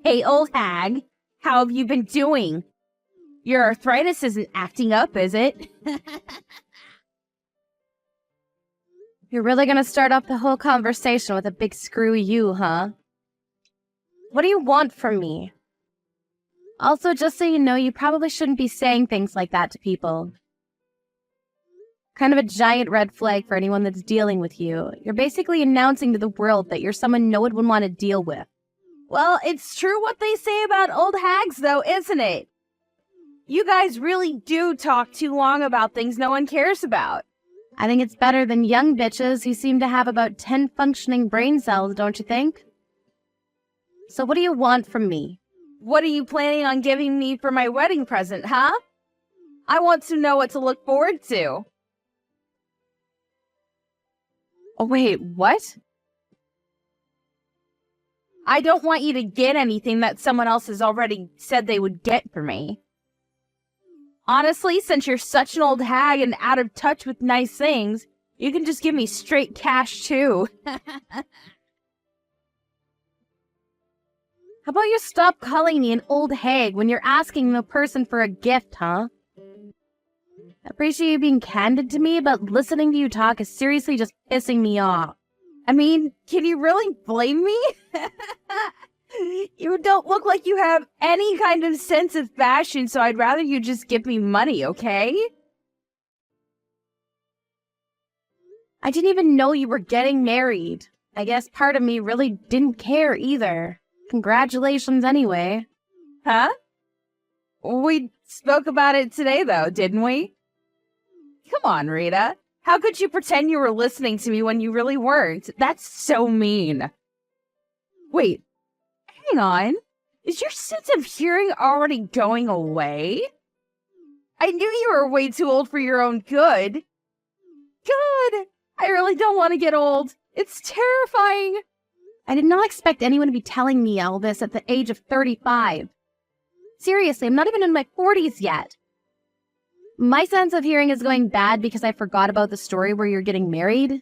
Hey, old hag, how have you been doing? Your arthritis isn't acting up, is it? You're really gonna start off the whole conversation with a big screw you, huh? What do you want from me? Also, just so you know, you probably shouldn't be saying things like that to people. Kind of a giant red flag for anyone that's dealing with you. You're basically announcing to the world that you're someone no one would want to deal with. Well, it's true what they say about old hags, though, isn't it? You guys really do talk too long about things no one cares about. I think it's better than young bitches who seem to have about 10 functioning brain cells, don't you think? So what do you want from me? What are you planning on giving me for my wedding present, huh? I want to know what to look forward to. Oh, wait, what? I don't want you to get anything that someone else has already said they would get for me. Honestly, since you're such an old hag and out of touch with nice things, you can just give me straight cash, too. How about you stop calling me an old hag when you're asking the person for a gift, huh? I appreciate you being candid to me, but listening to you talk is seriously just pissing me off. I mean, can you really blame me? You don't look like you have any kind of sense of fashion, so I'd rather you just give me money, okay? I didn't even know you were getting married. I guess part of me really didn't care either. Congratulations anyway. Huh? We spoke about it today, though, didn't we? Come on, Rita. How could you pretend you were listening to me when you really weren't? That's so mean. Wait, hang on. Is your sense of hearing already going away? I knew you were way too old for your own good. Good. I really don't want to get old. It's terrifying. I did not expect anyone to be telling me all this at the age of 35. Seriously, I'm not even in my 40s yet. My sense of hearing is going bad because I forgot about the story where you're getting married?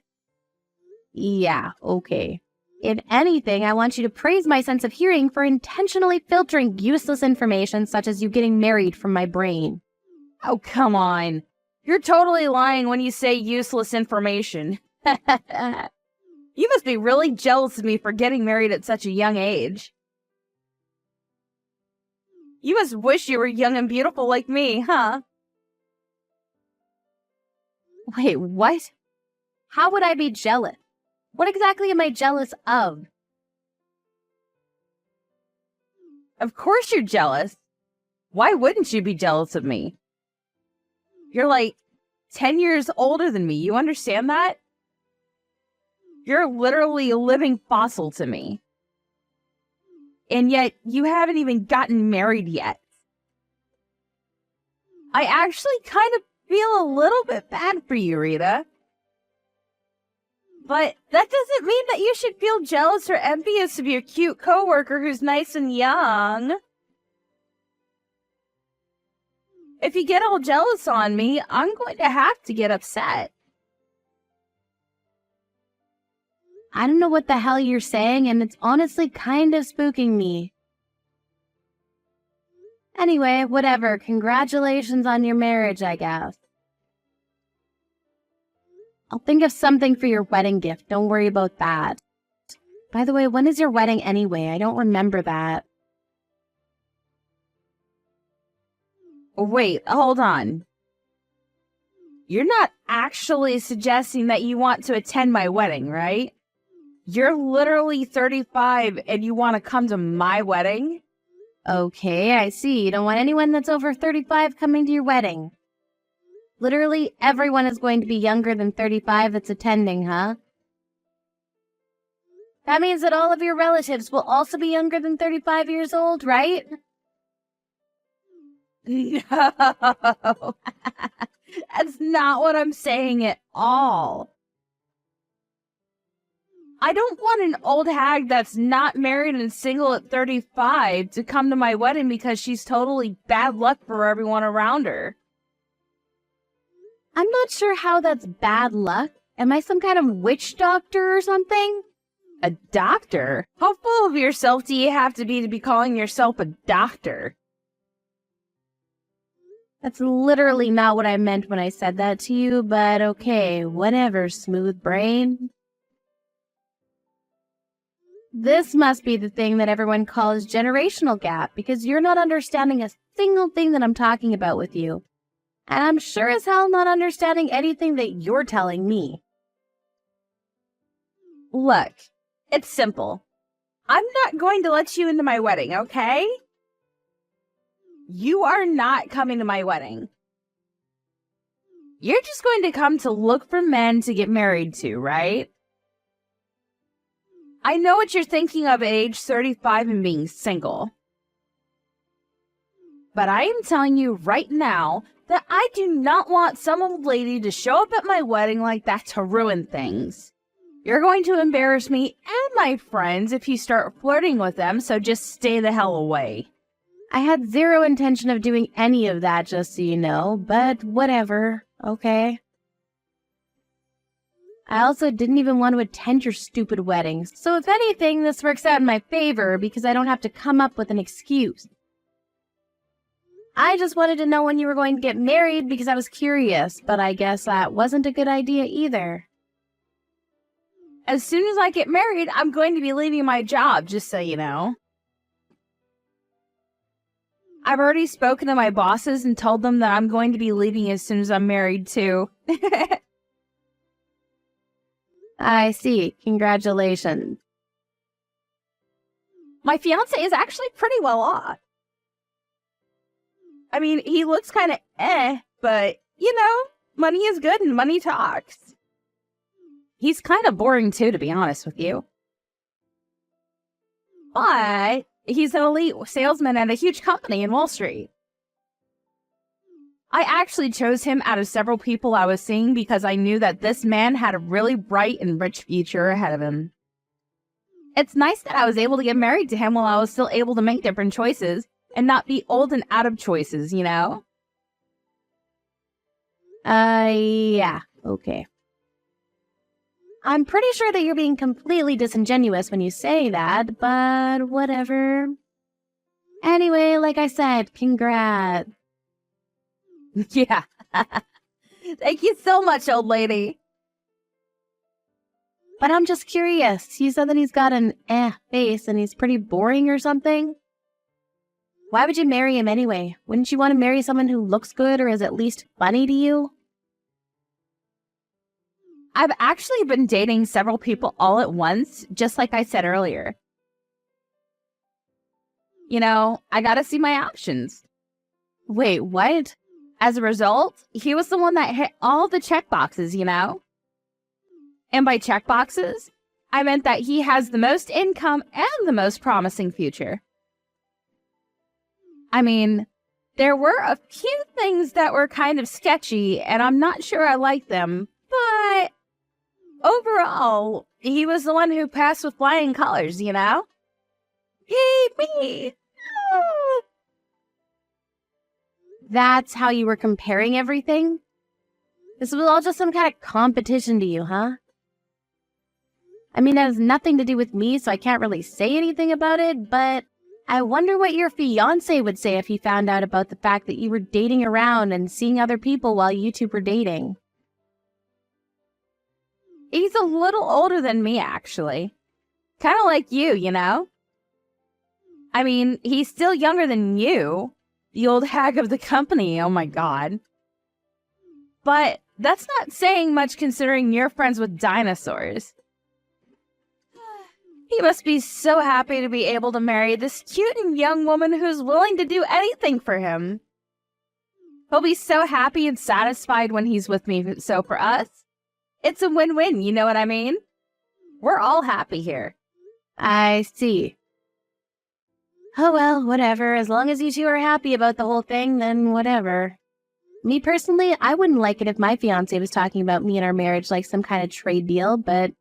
Yeah, okay. If anything, I want you to praise my sense of hearing for intentionally filtering useless information such as you getting married from my brain. Oh, come on. You're totally lying when you say useless information. You must be really jealous of me for getting married at such a young age. You must wish you were young and beautiful like me, huh? Wait, what? How would I be jealous? What exactly am I jealous of? Of course you're jealous. Why wouldn't you be jealous of me? You're like 10 years older than me. You understand that? You're literally a living fossil to me. And yet, you haven't even gotten married yet. I actually kind of feel a little bit bad for you, Rita. But that doesn't mean that you should feel jealous or envious of your cute coworker who's nice and young. If you get all jealous on me, I'm going to have to get upset. I don't know what the hell you're saying, and it's honestly kind of spooking me. Anyway, whatever. Congratulations on your marriage, I guess. I'll think of something for your wedding gift. Don't worry about that. By the way, when is your wedding anyway? I don't remember that. Wait, hold on. You're not actually suggesting that you want to attend my wedding, right? You're literally 35 and you want to come to my wedding? Okay, I see. You don't want anyone that's over 35 coming to your wedding. Literally everyone is going to be younger than 35 that's attending, huh? That means that all of your relatives will also be younger than 35 years old, right? No, that's not what I'm saying at all. I don't want an old hag that's not married and single at 35 to come to my wedding because she's totally bad luck for everyone around her. I'm not sure how that's bad luck. Am I some kind of witch doctor or something? A doctor? How full of yourself do you have to be calling yourself a doctor? That's literally not what I meant when I said that to you, but okay, whatever, smooth brain. This must be the thing that everyone calls generational gap, because you're not understanding a single thing that I'm talking about with you. And I'm sure as hell not understanding anything that you're telling me. Look, it's simple. I'm not going to let you into my wedding, okay? You are not coming to my wedding. You're just going to come to look for men to get married to, right? I know what you're thinking of at age 35 and being single. But I am telling you right now that I do not want some old lady to show up at my wedding like that to ruin things. You're going to embarrass me and my friends if you start flirting with them, so just stay the hell away. I had zero intention of doing any of that, just so you know, but whatever, okay? I also didn't even want to attend your stupid wedding, so if anything, this works out in my favor because I don't have to come up with an excuse. I just wanted to know when you were going to get married because I was curious, but I guess that wasn't a good idea either. As soon as I get married, I'm going to be leaving my job, just so you know. I've already spoken to my bosses and told them that I'm going to be leaving as soon as I'm married, too. I see. Congratulations. My fiancé is actually pretty well off. I mean, he looks kind of but, you know, money is good and money talks. He's kind of boring, too, to be honest with you. But he's an elite salesman at a huge company in Wall Street. I actually chose him out of several people I was seeing because I knew that this man had a really bright and rich future ahead of him. It's nice that I was able to get married to him while I was still able to make different choices and not be old and out of choices, you know? Yeah, okay. I'm pretty sure that you're being completely disingenuous when you say that, but whatever. Anyway, like I said, congrats. Yeah. Thank you so much, old lady. But I'm just curious. You said that he's got an face and he's pretty boring or something? Why would you marry him anyway? Wouldn't you want to marry someone who looks good or is at least funny to you? I've actually been dating several people all at once, just like I said earlier. You know, I gotta see my options. Wait, what? As a result, he was the one that hit all the checkboxes, you know? And by checkboxes, I meant that he has the most income and the most promising future. I mean, there were a few things that were kind of sketchy, and I'm not sure I like them, but overall, he was the one who passed with flying colors, you know? Yay, me! Ah. That's how you were comparing everything? This was all just some kind of competition to you, huh? I mean, that has nothing to do with me, so I can't really say anything about it, but I wonder what your fiancé would say if he found out about the fact that you were dating around and seeing other people while you two were dating. He's a little older than me, actually. Kind of like you know? I mean, he's still younger than you. The old hag of the company, oh my god. But that's not saying much considering you're friends with dinosaurs. He must be so happy to be able to marry this cute and young woman who's willing to do anything for him. He'll be so happy and satisfied when he's with me, so for us, it's a win-win, you know what I mean? We're all happy here. I see. Oh well, whatever. As long as you two are happy about the whole thing, then whatever. Me personally, I wouldn't like it if my fiancé was talking about me and our marriage like some kind of trade deal, but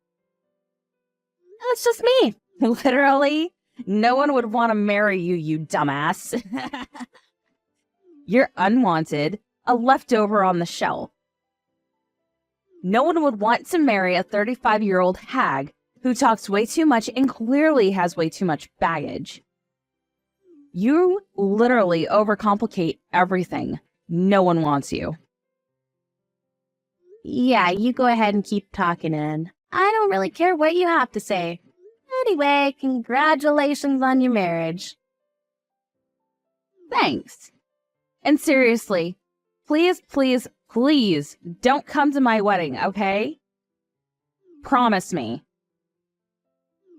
that's just me. Literally, no one would want to marry you, you dumbass. You're unwanted, a leftover on the shelf. No one would want to marry a 35-year-old hag who talks way too much and clearly has way too much baggage. You literally overcomplicate everything. No one wants you. Yeah, you go ahead and keep talking in. I don't really care what you have to say. Anyway, congratulations on your marriage. Thanks. And seriously, please, please, please don't come to my wedding, okay? Promise me.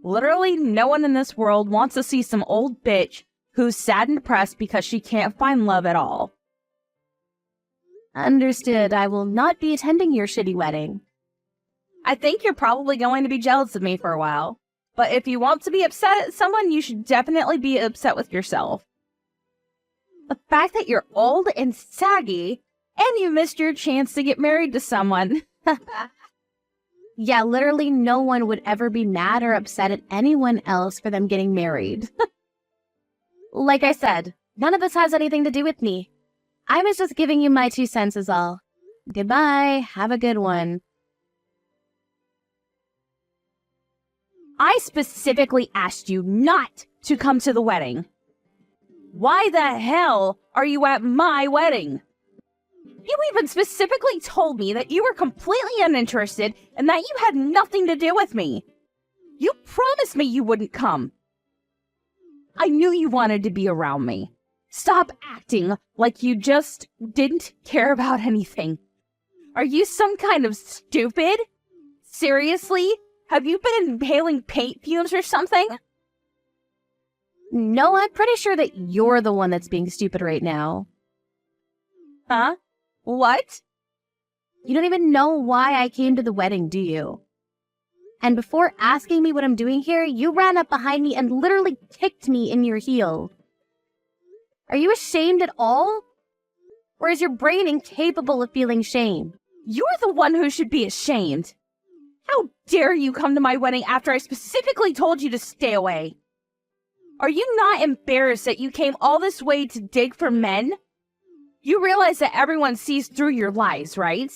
Literally no one in this world wants to see some old bitch who's sad and depressed because she can't find love at all. Understood. I will not be attending your shitty wedding. I think you're probably going to be jealous of me for a while. But if you want to be upset at someone, you should definitely be upset with yourself. The fact that you're old and saggy, and you missed your chance to get married to someone. Yeah, literally no one would ever be mad or upset at anyone else for them getting married. Like I said, none of this has anything to do with me. I was just giving you my 2 cents is all. Goodbye. Have a good one. I specifically asked you not to come to the wedding. Why the hell are you at my wedding? You even specifically told me that you were completely uninterested and that you had nothing to do with me. You promised me you wouldn't come. I knew you wanted to be around me. Stop acting like you just didn't care about anything. Are you some kind of stupid? Seriously? Have you been inhaling paint fumes or something? No, I'm pretty sure that you're the one that's being stupid right now. Huh? What? You don't even know why I came to the wedding, do you? And before asking me what I'm doing here, you ran up behind me and literally kicked me in your heel. Are you ashamed at all? Or is your brain incapable of feeling shame? You're the one who should be ashamed. How dare you come to my wedding after I specifically told you to stay away? Are you not embarrassed that you came all this way to dig for men? You realize that everyone sees through your lies, right?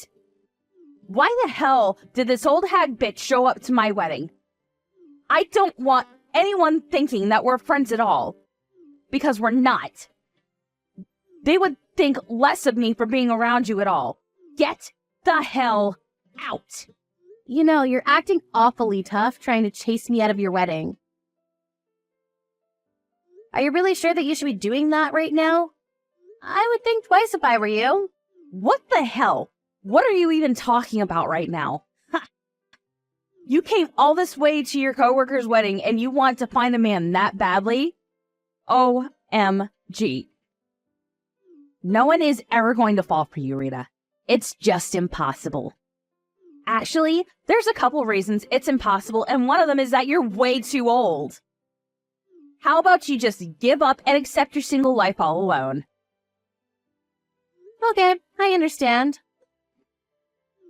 Why the hell did this old hag bitch show up to my wedding? I don't want anyone thinking that we're friends at all. Because we're not. They would think less of me for being around you at all. Get the hell out. You know, you're acting awfully tough trying to chase me out of your wedding. Are you really sure that you should be doing that right now? I would think twice if I were you. What the hell? What are you even talking about right now? Ha. You came all this way to your coworker's wedding and you want to find a man that badly? OMG. No one is ever going to fall for you, Rita. It's just impossible. Actually, there's a couple reasons it's impossible, and one of them is that you're way too old. How about you just give up and accept your single life all alone? Okay, I understand.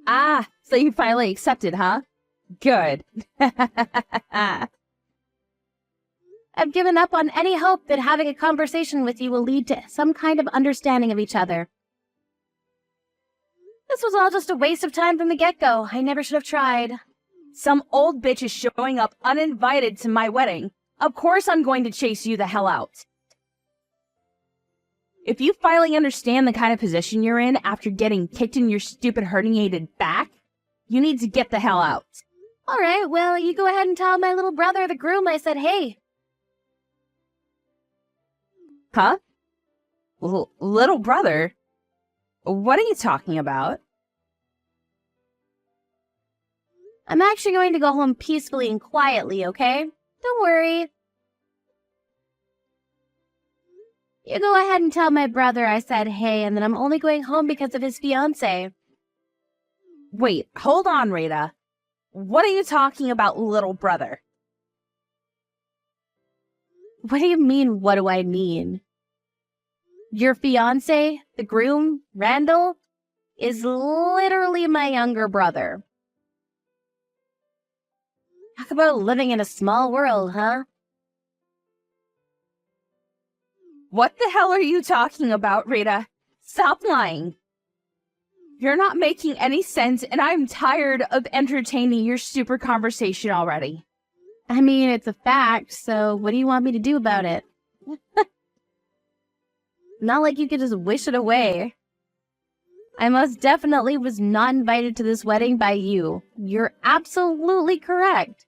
Ah, so you finally accepted, huh? Good. I've given up on any hope that having a conversation with you will lead to some kind of understanding of each other. This was all just a waste of time from the get-go. I never should have tried. Some old bitch is showing up uninvited to my wedding. Of course I'm going to chase you the hell out. If you finally understand the kind of position you're in after getting kicked in your stupid herniated back, you need to get the hell out. All right, well, you go ahead and tell my little brother, the groom, I said hey. Huh? Little brother? What are you talking about? I'm actually going to go home peacefully and quietly, okay? Don't worry. You go ahead and tell my brother I said hey, and that I'm only going home because of his fiancé. Wait, hold on, Rita. What are you talking about, little brother? What do you mean, what do I mean? Your fiancé, the groom, Randall, is literally my younger brother. Talk about living in a small world, huh? What the hell are you talking about, Rita? Stop lying. You're not making any sense, and I'm tired of entertaining your stupid conversation already. I mean, it's a fact, so what do you want me to do about it? Not like you could just wish it away. I most definitely was not invited to this wedding by you. You're absolutely correct.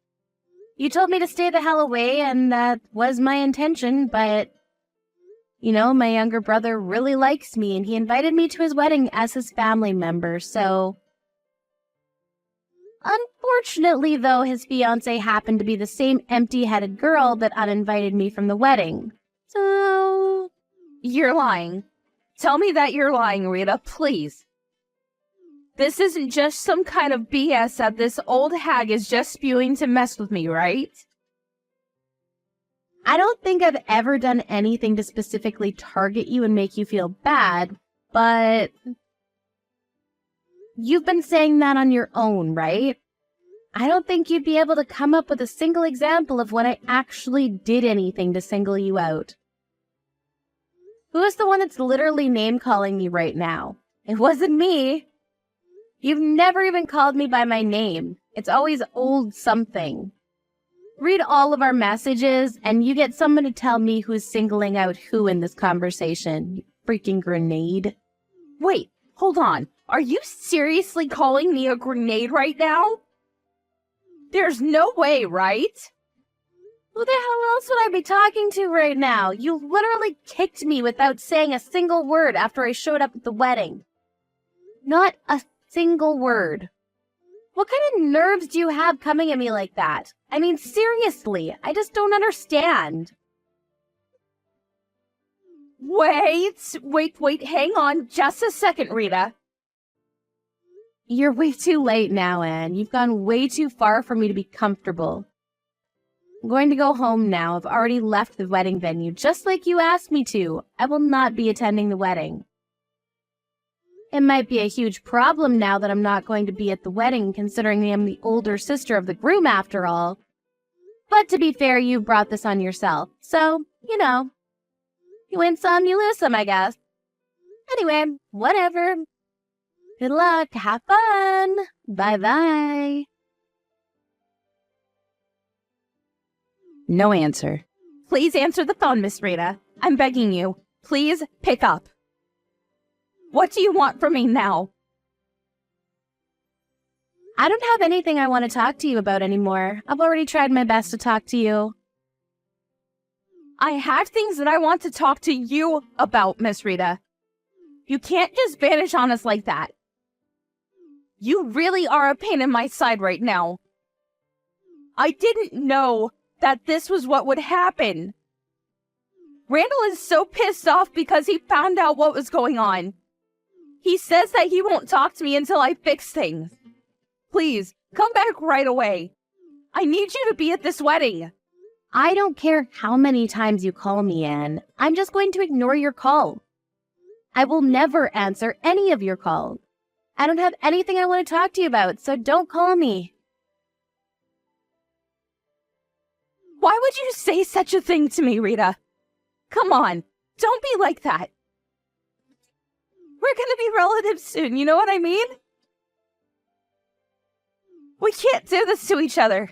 You told me to stay the hell away, and that was my intention, but... You know, my younger brother really likes me, and he invited me to his wedding as his family member, so... Unfortunately, though, his fiancée happened to be the same empty-headed girl that uninvited me from the wedding. So... You're lying. Tell me that you're lying, Rita, please. This isn't just some kind of BS that this old hag is just spewing to mess with me, right? I don't think I've ever done anything to specifically target you and make you feel bad, but... You've been saying that on your own, right? I don't think you'd be able to come up with a single example of when I actually did anything to single you out. Who is the one that's literally name-calling me right now? It wasn't me. You've never even called me by my name. It's always old something. Read all of our messages, and you get someone to tell me who's singling out who in this conversation. You freaking grenade. Wait, hold on. Are you seriously calling me a grenade right now? There's no way, right? Who the hell else would I be talking to right now? You literally kicked me without saying a single word after I showed up at the wedding. Not a single word. What kind of nerves do you have coming at me like that? I mean, seriously, I just don't understand. Wait, hang on just a second, Rita. You're way too late now, Anne. You've gone way too far for me to be comfortable. I'm going to go home now. I've already left the wedding venue, just like you asked me to. I will not be attending the wedding. It might be a huge problem now that I'm not going to be at the wedding, considering I'm the older sister of the groom after all. But to be fair, you brought this on yourself. So, you know, you win some, you lose some, I guess. Anyway, whatever. Good luck. Have fun. Bye-bye. No answer. Please answer the phone, Miss Rita. I'm begging you. Please pick up. What do you want from me now? I don't have anything I want to talk to you about anymore. I've already tried my best to talk to you. I have things that I want to talk to you about, Miss Rita. You can't just vanish on us like that. You really are a pain in my side right now. I didn't know that this was what would happen. Randall is so pissed off because he found out what was going on. He says that he won't talk to me until I fix things. Please, come back right away. I need you to be at this wedding. I don't care how many times you call me, Anne. I'm just going to ignore your call. I will never answer any of your calls. I don't have anything I want to talk to you about, so don't call me. Why would you say such a thing to me, Rita? Come on, don't be like that. We're gonna be relatives soon, you know what I mean? We can't do this to each other.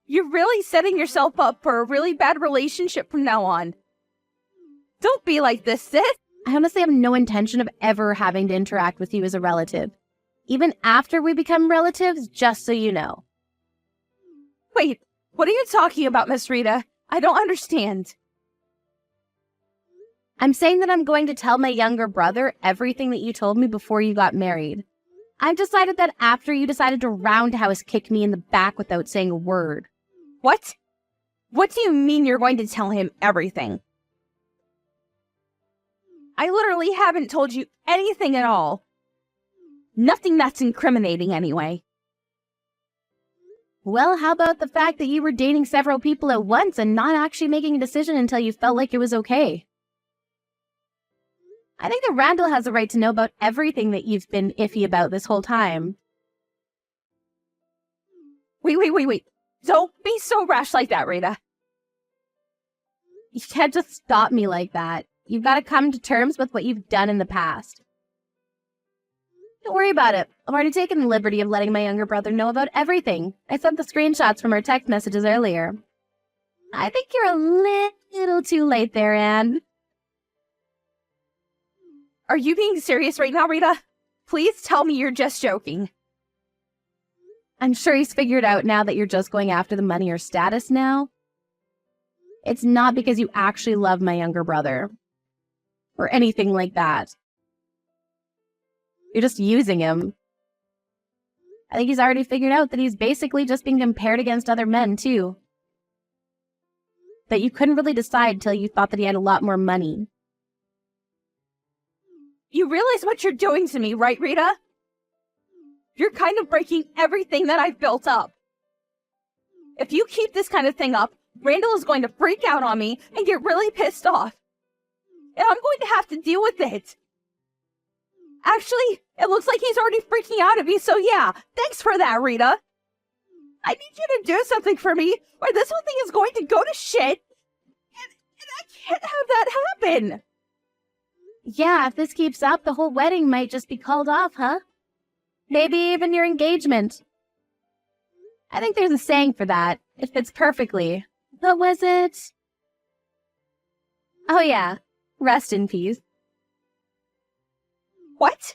You're really setting yourself up for a really bad relationship from now on. Don't be like this, sis. I honestly have no intention of ever having to interact with you as a relative. Even after we become relatives, just so you know. Wait, what are you talking about, Miss Rita? I don't understand. I'm saying that I'm going to tell my younger brother everything that you told me before you got married. I've decided that after you decided to roundhouse kick me in the back without saying a word. What? What do you mean you're going to tell him everything? I literally haven't told you anything at all. Nothing that's incriminating anyway. Well, how about the fact that you were dating several people at once and not actually making a decision until you felt like it was okay? I think that Randall has a right to know about everything that you've been iffy about this whole time. Wait. Don't be so rash like that, Rita. You can't just stop me like that. You've got to come to terms with what you've done in the past. Don't worry about it. I've already taken the liberty of letting my younger brother know about everything. I sent the screenshots from our text messages earlier. I think you're a little too late there, Anne. Are you being serious right now, Rita? Please tell me you're just joking. I'm sure he's figured out now that you're just going after the money or status now. It's not because you actually love my younger brother. Or anything like that. You're just using him. I think he's already figured out that he's basically just being compared against other men, too. That you couldn't really decide till you thought that he had a lot more money. You realize what you're doing to me, right, Rita? You're kind of breaking everything that I've built up. If you keep this kind of thing up, Randall is going to freak out on me and get really pissed off. And I'm going to have to deal with it. Actually, it looks like he's already freaking out at me, so yeah, thanks for that, Rita. I need you to do something for me, or this whole thing is going to go to shit, and I can't have that happen. Yeah, if this keeps up, the whole wedding might just be called off, huh? Maybe even your engagement. I think there's a saying for that. It fits perfectly. What was it? Oh yeah, rest in peace. What?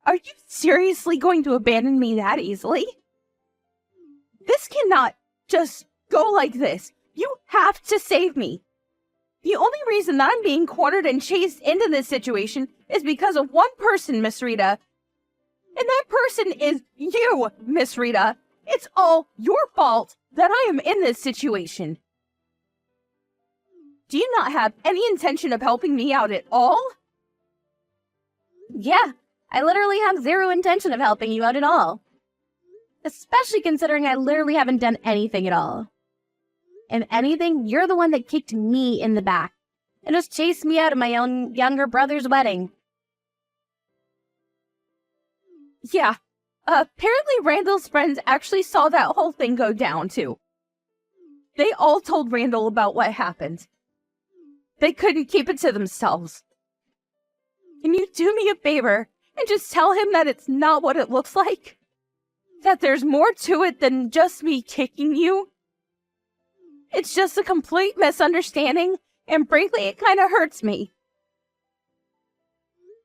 Are you seriously going to abandon me that easily? This cannot just go like this. You have to save me. The only reason that I'm being cornered and chased into this situation is because of one person, Miss Rita. And that person is you, Miss Rita. It's all your fault that I am in this situation. Do you not have any intention of helping me out at all? Yeah, I literally have zero intention of helping you out at all. Especially considering I literally haven't done anything at all. If anything, you're the one that kicked me in the back and just chased me out of my own younger brother's wedding. Yeah, apparently Randall's friends actually saw that whole thing go down, too. They all told Randall about what happened. They couldn't keep it to themselves. Can you do me a favor and just tell him that it's not what it looks like? That there's more to it than just me kicking you? It's just a complete misunderstanding, and frankly, it kind of hurts me.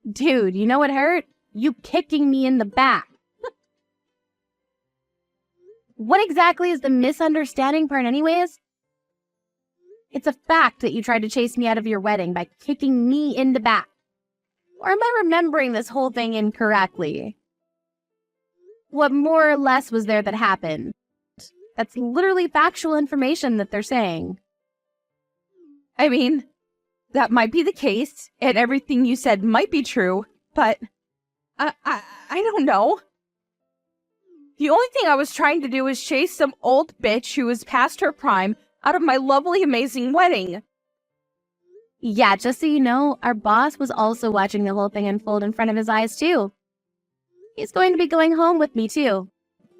Dude, you know what hurt? You kicking me in the back. What exactly is the misunderstanding part anyways? It's a fact that you tried to chase me out of your wedding by kicking me in the back. Or am I remembering this whole thing incorrectly? What more or less was there that happened? That's literally factual information that they're saying. I mean, that might be the case, and everything you said might be true, but I don't know. The only thing I was trying to do was chase some old bitch who was past her prime out of my lovely, amazing wedding. Yeah, just so you know, our boss was also watching the whole thing unfold in front of his eyes, too. He's going to be going home with me, too.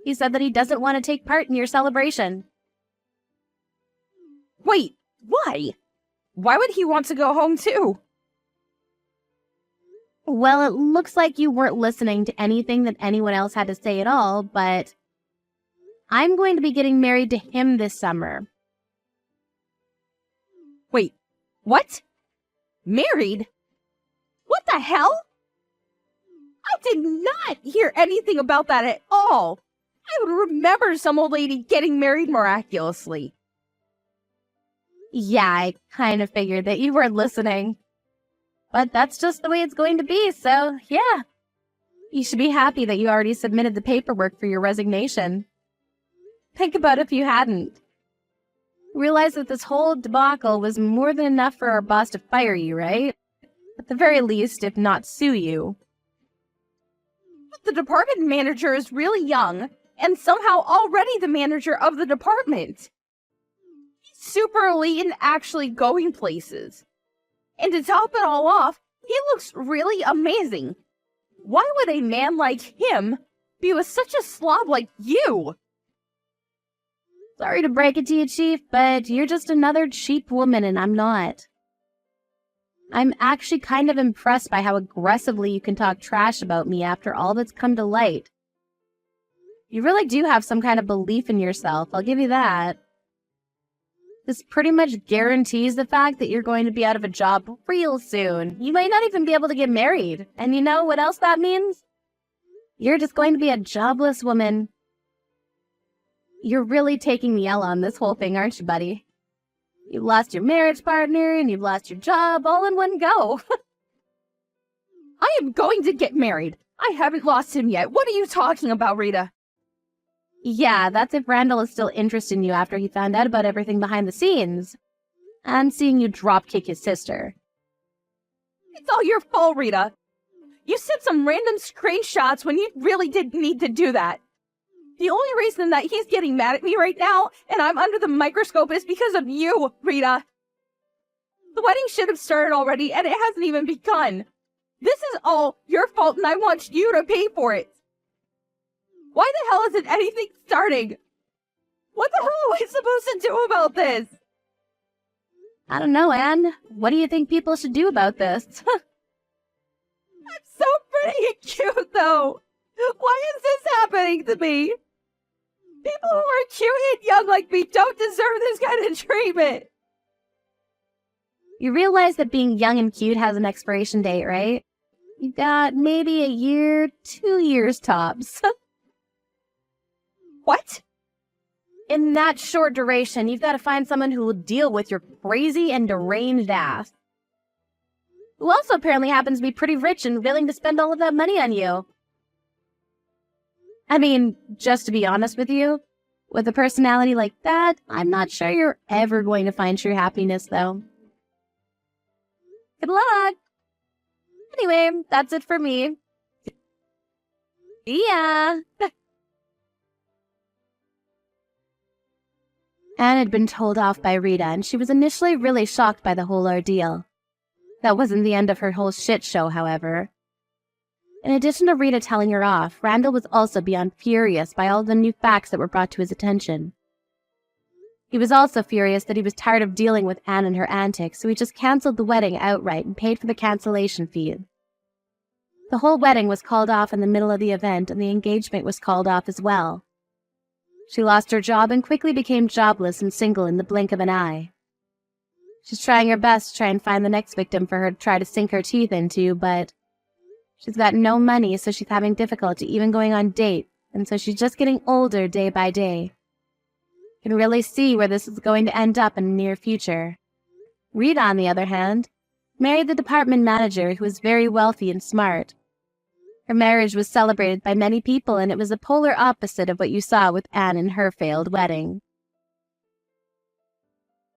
He said that he doesn't want to take part in your celebration. Wait, why? Why would he want to go home, too? Well, it looks like you weren't listening to anything that anyone else had to say at all, but I'm going to be getting married to him this summer. Wait, what? Married? What the hell? I did not hear anything about that at all. I would remember some old lady getting married miraculously. Yeah, I kind of figured that you weren't listening. But that's just the way it's going to be, so yeah. You should be happy that you already submitted the paperwork for your resignation. Think about if you hadn't. Realize that this whole debacle was more than enough for our boss to fire you, right? At the very least, if not sue you. But the department manager is really young, and somehow already the manager of the department. He's super elite and actually going places. And to top it all off, he looks really amazing. Why would a man like him be with such a slob like you? Sorry to break it to you, Chief, but you're just another cheap woman and I'm not. I'm actually kind of impressed by how aggressively you can talk trash about me after all that's come to light. You really do have some kind of belief in yourself, I'll give you that. This pretty much guarantees the fact that you're going to be out of a job real soon. You might not even be able to get married. And you know what else that means? You're just going to be a jobless woman. You're really taking the L on this whole thing, aren't you, buddy? You've lost your marriage partner and you've lost your job all in one go. I am going to get married. I haven't lost him yet. What are you talking about, Rita? Yeah, that's if Randall is still interested in you after he found out about everything behind the scenes. And seeing you dropkick his sister. It's all your fault, Rita. You sent some random screenshots when you really didn't need to do that. The only reason that he's getting mad at me right now and I'm under the microscope is because of you, Rita. The wedding should have started already and it hasn't even begun. This is all your fault and I want you to pay for it. Why the hell isn't anything starting? What the hell am I supposed to do about this? I don't know, Anne. What do you think people should do about this? I'm so pretty and cute, though. Why is this happening to me? People who are cute and young like me don't deserve this kind of treatment. You realize that being young and cute has an expiration date, right? You've got maybe a year, 2 years tops. What? In that short duration, you've got to find someone who will deal with your crazy and deranged ass. Who also apparently happens to be pretty rich and willing to spend all of that money on you. I mean, just to be honest with you, with a personality like that, I'm not sure you're ever going to find true happiness, though. Good luck! Anyway, that's it for me. See ya! Anne had been told off by Rita, and she was initially really shocked by the whole ordeal. That wasn't the end of her whole shit show, however. In addition to Rita telling her off, Randall was also beyond furious by all the new facts that were brought to his attention. He was also furious that he was tired of dealing with Anne and her antics, so he just cancelled the wedding outright and paid for the cancellation fee. The whole wedding was called off in the middle of the event, and the engagement was called off as well. She lost her job and quickly became jobless and single in the blink of an eye. She's trying her best to try and find the next victim for her to try to sink her teeth into, but she's got no money, so she's having difficulty even going on dates, and so she's just getting older day by day. You can really see where this is going to end up in the near future. Rita, on the other hand, married the department manager who was very wealthy and smart. Her marriage was celebrated by many people, and it was the polar opposite of what you saw with Anne and her failed wedding.